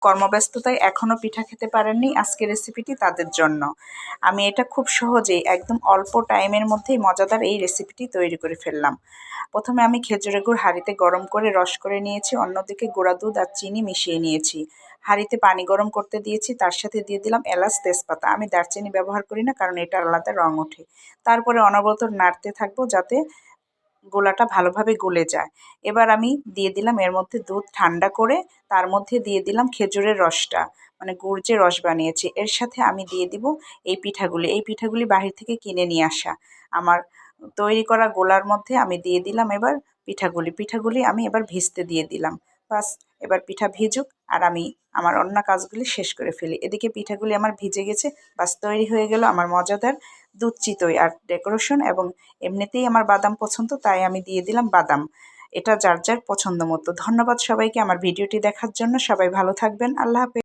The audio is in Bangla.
কর্মব্যস্ততায় এখনও পিঠা খেতে পারেননি, আজকের রেসিপিটি তাদের জন্য। আমি এটা খুব সহজেই একদম অল্প টাইমের মধ্যেই মজাদার এই রেসিপিটি তৈরি করে ফেললাম। প্রথমে আমি খেজুরের গুড় হাঁড়িতে গরম করে রস করে নিয়েছি, অন্যদিকে গুঁড়া দুধ আর চিনি মিশিয়ে নিয়েছি। হাঁড়িতে পানি গরম করতে দিয়েছি, তার সাথে দিয়ে দিলাম এলাচ, তেজপাতা। আমি দারচিনি ব্যবহার করি না, কারণ এটা আলাদা রং ওঠে। তারপরে অনবরত নাড়তে থাকবো যাতে গোলাটা ভালোভাবে গলে যায়। এবার আমি দিয়ে দিলাম এর মধ্যে দুধ ঠান্ডা করে, তার মধ্যে দিয়ে দিলাম খেজুরের রসটা, মানে গুড় যে রস বানিয়েছি। এর সাথে আমি দিয়ে দিব এই পিঠাগুলি বাহির থেকে কিনে নিয়ে আসা। আমার তৈরি করা গোলার মধ্যে আমি দিয়ে দিলাম এবার পিঠাগুলি আমি এবার ভিজতে দিয়ে দিলাম। বাস, এবার পিঠা ভিজুক আর আমি আমার অন্য কাজগুলি শেষ করে ফেলি। এদিকে পিঠাগুলি আমার ভিজে গেছে। বাস, তৈরি হয়ে গেল আমার মজাদার দুধ চিতই। আর ডেকোরেশন, এবং এমনিতেই আমার বাদাম পছন্দ, তাই আমি দিয়ে দিলাম বাদাম। এটা যার যার পছন্দ মতো। ধন্যবাদ সবাইকে আমার ভিডিওটি দেখার জন্য। সবাই ভালো থাকবেন। আল্লাহ হাফেজ।